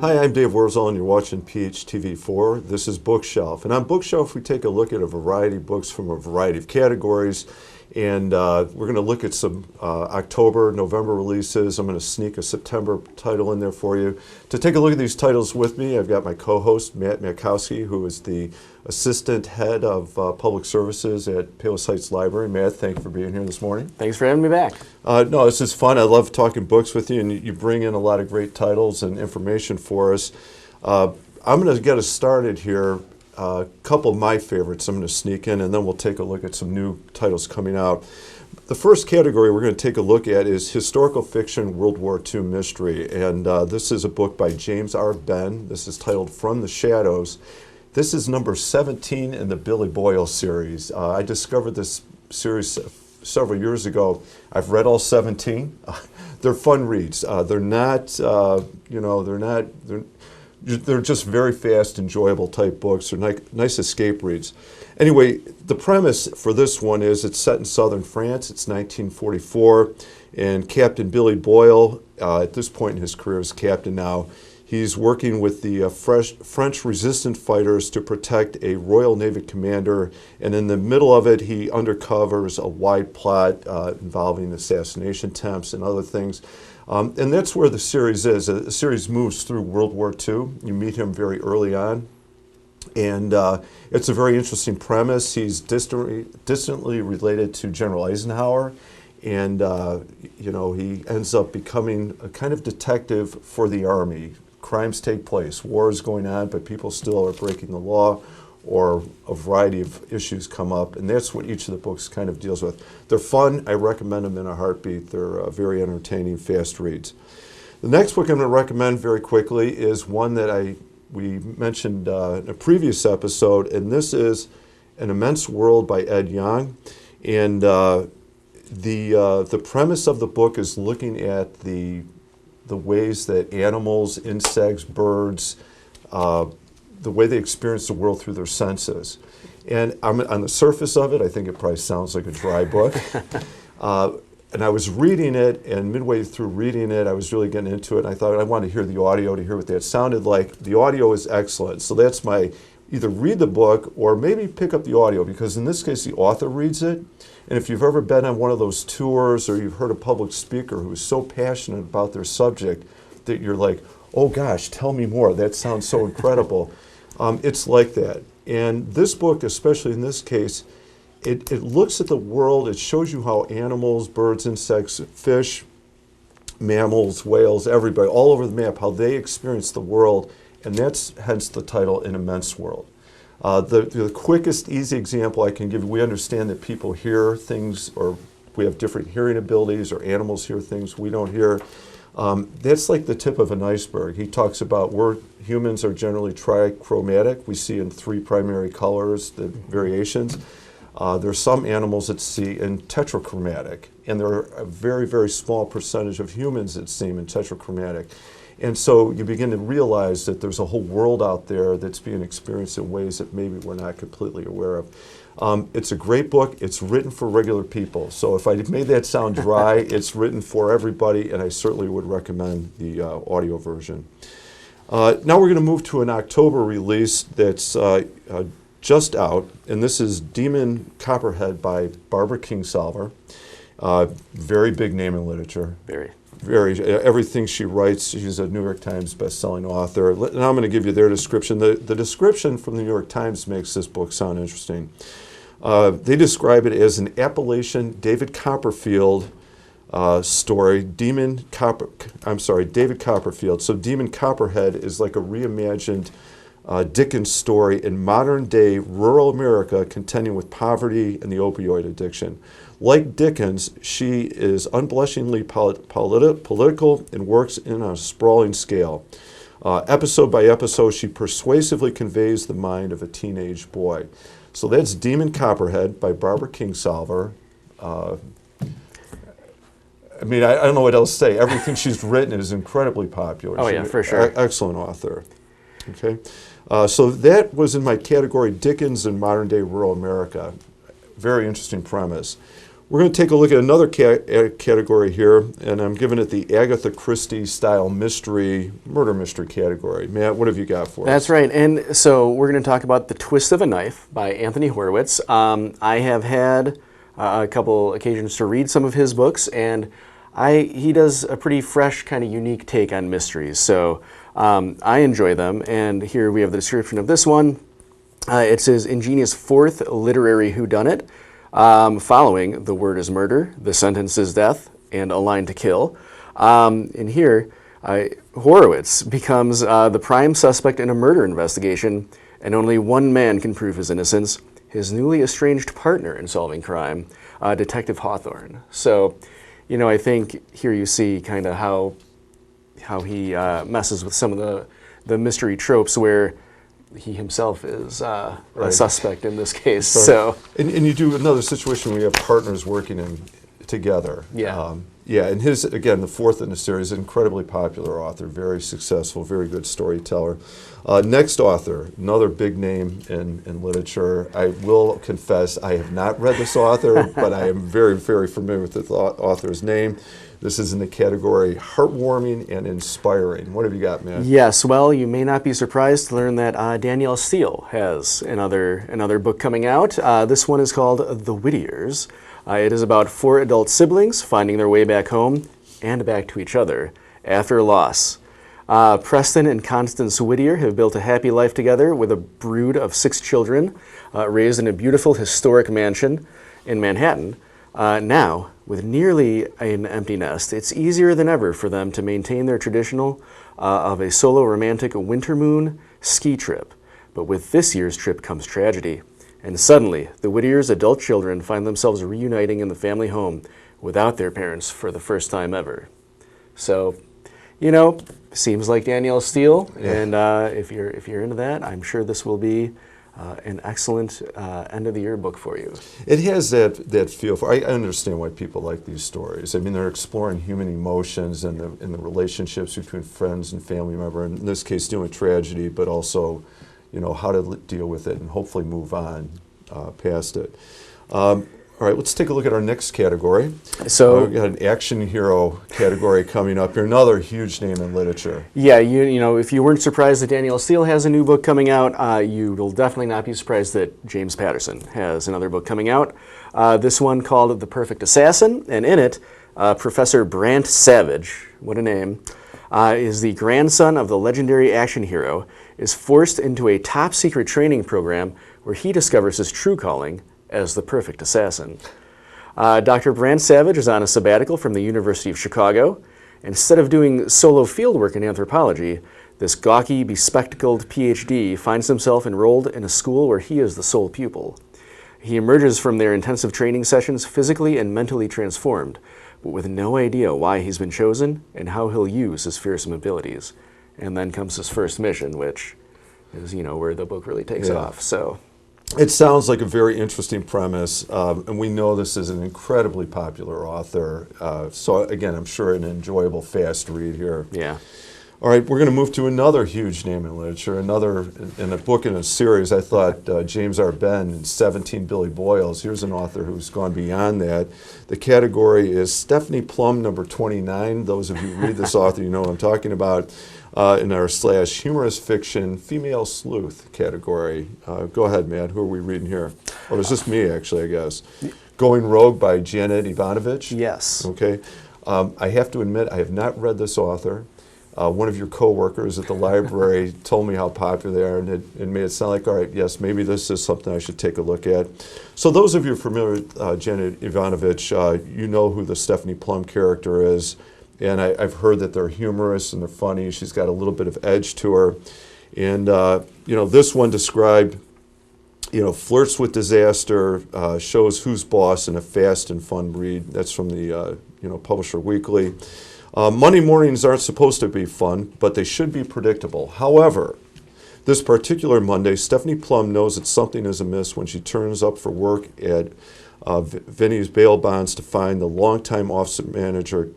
Hi, I'm Dave Wurzel, and you're watching PHTV4. This is Bookshelf. And on Bookshelf, we take a look at a variety of books from a variety of categories. And we're going to look at some October, November releases. I'm going to sneak a September title in there for you. To take a look at these titles with me, I've got my co-host, Matt Makowski, who is the Assistant Head of Public Services at Palos Heights Library. Matt, thank you for being here this morning. Thanks for having me back. No, this is fun. I love talking books with you, and you bring in a lot of great titles and information for us. I'm going to get us started here. A couple of my favorites I'm going to sneak in, and then we'll take a look at some new titles coming out. The first category we're going to take a look at is Historical Fiction World War II Mystery, and this is a book by James R. Benn. This is titled From the Shadows. This is number 17 in the Billy Boyle series. I discovered this series several years ago. I've read all 17. They're fun reads. They're not, they're just very fast, enjoyable type books. They're nice escape reads. Anyway, the premise for this one is it's set in southern France. It's 1944, and Captain Billy Boyle, at this point in his career as captain now, he's working with the French resistance fighters to protect a Royal Navy commander, and in the middle of it, he undercovers a wide plot involving assassination attempts and other things. And that's where the series is. The series moves through World War II. You meet him very early on. And it's a very interesting premise. He's distantly related to General Eisenhower. And, he ends up becoming a kind of detective for the Army. Crimes take place. War is going on, but people still are breaking the law, or a variety of issues come up, and that's what each of the books kind of deals with. They're fun. I recommend them in a heartbeat. They're very entertaining, fast reads. The next book I'm going to recommend very quickly is one that we mentioned in a previous episode, and this is An Immense World by Ed Yong. And the premise of the book is looking at the ways that animals, insects, birds, the way they experience the world through their senses. And on the surface of it, I think it probably sounds like a dry book. And I was reading it, and midway through reading it, I was really getting into it, and I thought I wanted to hear the audio to hear what that sounded like. The audio is excellent, so that's my either read the book or maybe pick up the audio, because in this case, the author reads it. And if you've ever been on one of those tours or you've heard a public speaker who is so passionate about their subject that you're like, oh gosh, tell me more, that sounds so incredible. It's like that. And this book, especially in this case, it looks at the world. It shows you how animals, birds, insects, fish, mammals, whales, everybody, all over the map, how they experience the world. And that's hence the title, An Immense World. The quickest, easy example I can give you, we understand that people hear things, or we have different hearing abilities, or animals hear things we don't hear. That's like the tip of an iceberg. He talks about humans are generally trichromatic. We see in three primary colors, the variations. There are some animals that see in tetrachromatic, and there are a very, very small percentage of humans that see in tetrachromatic. And so you begin to realize that there's a whole world out there that's being experienced in ways that maybe we're not completely aware of. It's a great book. It's written for regular people. So if I made that sound dry, it's written for everybody, and I certainly would recommend the audio version. Now we're going to move to an October release that's just out, and this is Demon Copperhead by Barbara Kingsolver. Very big name in literature. Everything she writes, she's a New York Times best-selling author. And I'm going to give you their description. The description from the New York Times makes this book sound interesting. They describe it as an Appalachian David Copperfield story. David Copperfield. So Demon Copperhead is like a reimagined Dickens story in modern-day rural America contending with poverty and the opioid addiction. Like Dickens, she is unblushingly political and works in a sprawling scale. Episode by episode, she persuasively conveys the mind of a teenage boy. So that's Demon Copperhead by Barbara Kingsolver. I don't know what else to say. Everything she's written is incredibly popular. Oh, yeah, for sure. Excellent author. Okay, so that was in my category, Dickens in modern-day rural America. Very interesting premise. We're going to take a look at another category here, and I'm giving it the Agatha Christie style murder mystery category. Matt, what have you got for us? That's right. And so we're going to talk about The Twist of a Knife by Anthony Horowitz. I have had a couple occasions to read some of his books, and he does a pretty fresh, kind of unique take on mysteries. So I enjoy them, and here we have the description of this one. It's his ingenious fourth literary whodunit, following The Word is Murder, The Sentence is Death, and A Line to Kill. And here, Horowitz becomes the prime suspect in a murder investigation, and only one man can prove his innocence, his newly estranged partner in solving crime, Detective Hawthorne. So, I think here you see kind of how he messes with some of the mystery tropes where he himself is a suspect in this case. So, and you do another situation where you have partners working together. Yeah. And his, again, the fourth in the series, incredibly popular author, very successful, very good storyteller. Next author, another big name in literature. I will confess I have not read this author, but I am very, very familiar with the author's name. This is in the category heartwarming and inspiring. What have you got, man? Yes, well, you may not be surprised to learn that Danielle Steele has another book coming out. This one is called The Whittiers. It is about four adult siblings finding their way back home and back to each other after loss. Preston and Constance Whittier have built a happy life together with a brood of 6 children, raised in a beautiful historic mansion in Manhattan. Now, with nearly an empty nest, it's easier than ever for them to maintain their traditional of a solo romantic winter moon ski trip. But with this year's trip comes tragedy. And suddenly, the Whittiers' adult children find themselves reuniting in the family home without their parents for the first time ever. So, seems like Danielle Steele, and if you're into that, I'm sure this will be an excellent end of the year book for you. It has that feel for. I understand why people like these stories. I mean, they're exploring human emotions and the relationships between friends and family members. In this case, dealing with tragedy, but also, how to deal with it and hopefully move on past it. All right, let's take a look at our next category. So we got an action hero category coming up here, another huge name in literature. Yeah, if you weren't surprised that Danielle Steele has a new book coming out, you will definitely not be surprised that James Patterson has another book coming out. This one called The Perfect Assassin, and in it, Professor Brant Savage, what a name, is the grandson of the legendary action hero, is forced into a top-secret training program where he discovers his true calling as the perfect assassin. Dr. Brant Savage is on a sabbatical from the University of Chicago. Instead of doing solo fieldwork in anthropology, this gawky, bespectacled PhD finds himself enrolled in a school where he is the sole pupil. He emerges from their intensive training sessions physically and mentally transformed, but with no idea why he's been chosen and how he'll use his fearsome abilities. And then comes his first mission, which is, where the book really takes off. So, it sounds like a very interesting premise, and we know this is an incredibly popular author. So again, I'm sure an enjoyable, fast read here. Yeah. All right, we're going to move to another huge name in literature, another in a book in a series. I thought James R. Benn and 17 Billy Boyles. Here's an author who's gone beyond that. The category is Stephanie Plum, number 29. Those of you who read this author, you know what I'm talking about. In our / humorous fiction female sleuth category. Go ahead, Matt. Who are we reading here? Oh, it's just me, actually, I guess. Going Rogue by Janet Ivanovich. Yes. Okay. I have to admit, I have not read this author. One of your coworkers at the library told me how popular they are, and it made it sound like, all right, yes, maybe this is something I should take a look at. So those of you familiar with Janet Ivanovich, you know who the Stephanie Plum character is, and I've heard that they're humorous and they're funny. She's got a little bit of edge to her. And, this one described, flirts with disaster, shows who's boss in a fast and fun read. That's from the, Publisher Weekly. Monday mornings aren't supposed to be fun, but they should be predictable. However, this particular Monday, Stephanie Plum knows that something is amiss when she turns up for work at Vinny's Bail Bonds to find the longtime office manager,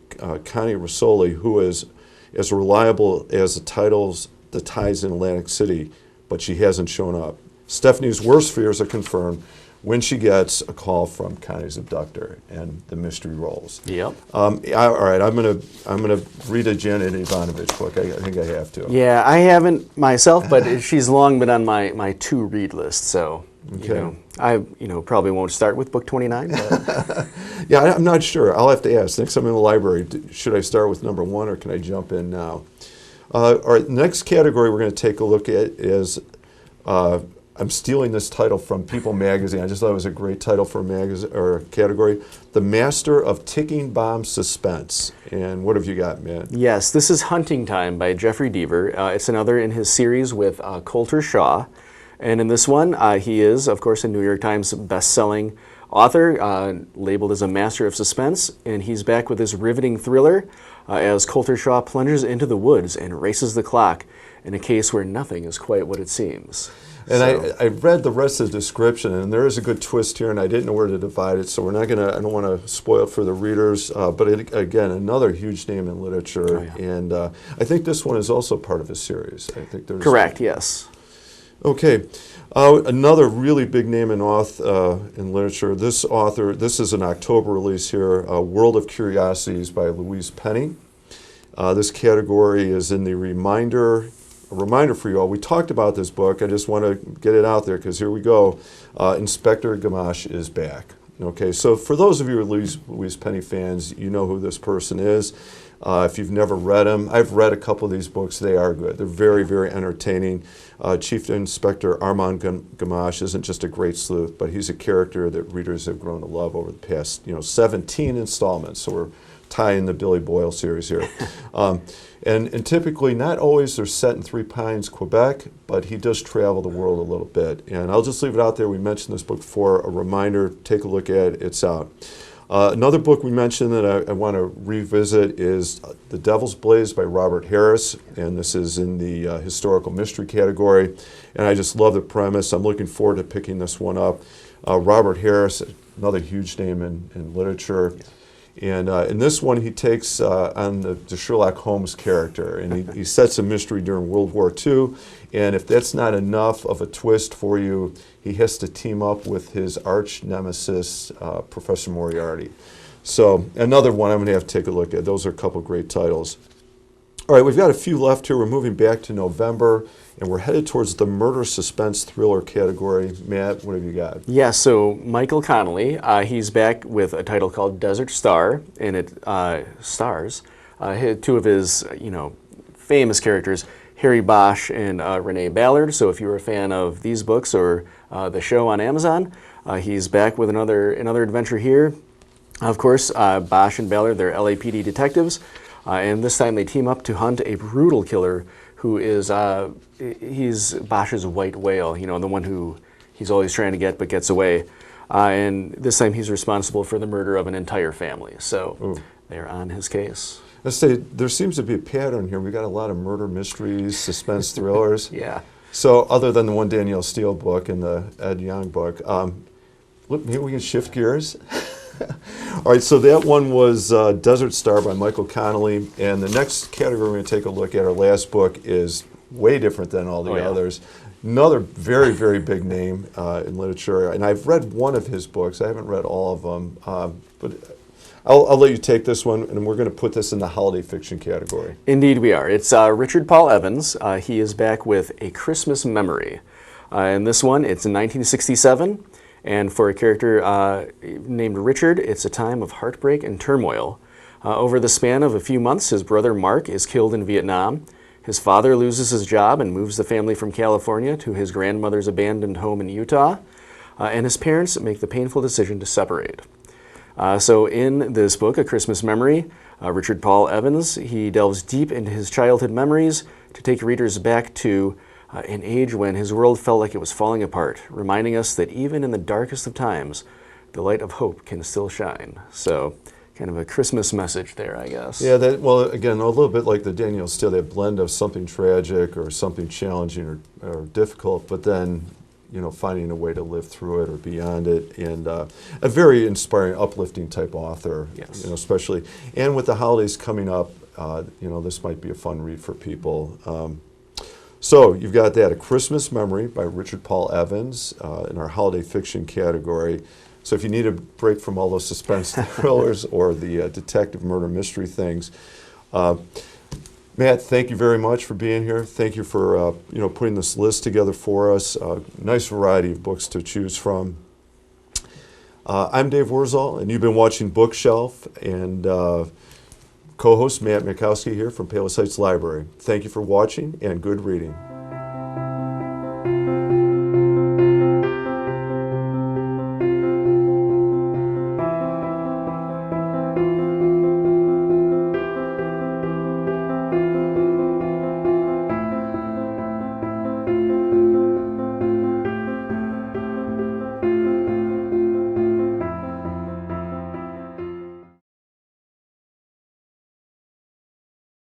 Connie Rosoli, who is as reliable as the ties in Atlantic City, but she hasn't shown up. Stephanie's worst fears are confirmed when she gets a call from Connie's abductor, and the mystery rolls. Yep. All right, I'm gonna read a Janet Ivanovich book. I think I have to. Yeah, I haven't myself, but she's long been on my to read list. So Okay. I probably won't start with book 29. But Yeah, I'm not sure. I'll have to ask. Next time I'm in the library, should I start with number 1 or can I jump in now? All right, the next category we're going to take a look at is, I'm stealing this title from People Magazine. I just thought it was a great title for a magazine or a category. The Master of Ticking Bomb Suspense. And what have you got, Matt? yes, this is Hunting Time by Jeffrey Deaver. It's another in his series with Coulter Shaw. And in this one, he is, of course, a New York Times best-selling author, labeled as a master of suspense, and he's back with his riveting thriller as Coulter Shaw plunges into the woods and races the clock in a case where nothing is quite what it seems. And I read the rest of the description, and there is a good twist here, and I didn't know where to divide it, so we're not gonna. I don't want to spoil it for the readers. But again, another huge name in literature, and I think this one is also part of a series. I think there's Correct. Yes. Okay, another really big name in in literature. This is an October release here. World of Curiosities by Louise Penny. This category is in the reminder. A reminder for you all, we talked about this book. I just want to get it out there because here we go. Inspector Gamache is back. Okay, so for those of you who are Louise Penny fans, you know who this person is. If you've never read them, I've read a couple of these books. They are good. They're very, very entertaining. Chief Inspector Armand Gamache isn't just a great sleuth, but he's a character that readers have grown to love over the past 17 installments. So we're tying the Billy Boyle series here. And typically, not always they're set in Three Pines, Quebec, but he does travel the world a little bit. And I'll just leave it out there. We mentioned this book before. A reminder, take a look at it. It's out. Another book we mentioned that I want to revisit is The Devil's Blaze by Robert Harris, and this is in the historical mystery category. And I just love the premise. I'm looking forward to picking this one up. Robert Harris, another huge name in literature. And in this one, he takes on the Sherlock Holmes character, and he sets a mystery during World War II. And if that's not enough of a twist for you, he has to team up with his arch nemesis, Professor Moriarty. So another one I'm going to have to take a look at. Those are a couple great titles. All right, we've got a few left here. We're moving back to November, and we're headed towards the murder suspense thriller category. Matt, what have you got? Yeah, so Michael Connelly, he's back with a title called Desert Star, and it stars two of his, famous characters, Harry Bosch and Renee Ballard. So if you were a fan of these books or the show on Amazon, he's back with another adventure here. Of course, Bosch and Ballard, they're LAPD detectives, and this time they team up to hunt a brutal killer who is he's Bosch's white whale, the one who he's always trying to get but gets away. And this time he's responsible for the murder of an entire family. So they're on his case. Let's say there seems to be a pattern here. We've got a lot of murder mysteries, suspense thrillers. Yeah. So other than the one Danielle Steele book and the Ed Young book, maybe we can shift gears. All right, so that one was Desert Star by Michael Connelly. And the next category we're going to take a look at, our last book, is way different than all the others. Another very, very big name in literature. And I've read one of his books. I haven't read all of them. But I'll let you take this one, and we're going to put this in the holiday fiction category. Indeed we are. It's Richard Paul Evans. He is back with A Christmas Memory. In this one, it's in 1967. And for a character named Richard, it's a time of heartbreak and turmoil. Over the span of a few months, his brother Mark is killed in Vietnam. His father loses his job and moves the family from California to his grandmother's abandoned home in Utah. And his parents make the painful decision to separate. So in this book, A Christmas Memory, Richard Paul Evans, he delves deep into his childhood memories to take readers back to an age when his world felt like it was falling apart, reminding us that even in the darkest of times, the light of hope can still shine. So kind of a Christmas message there, I guess. Yeah, well, again, a little bit like the Danielle Steele, that blend of something tragic or something challenging or difficult, but then finding a way to live through it or beyond it, and a very inspiring, uplifting type author. Yes. Especially, and with the holidays coming up, this might be a fun read for people. So you've got that, A Christmas Memory by Richard Paul Evans in our holiday fiction category. So if you need a break from all those suspense thrillers or the detective murder mystery things, Matt, thank you very much for being here. Thank you for putting this list together for us. Nice variety of books to choose from. I'm Dave Wurzel, and you've been watching Bookshelf, and co-host Matt Mikowski here from Palos Heights Library. Thank you for watching, and good reading.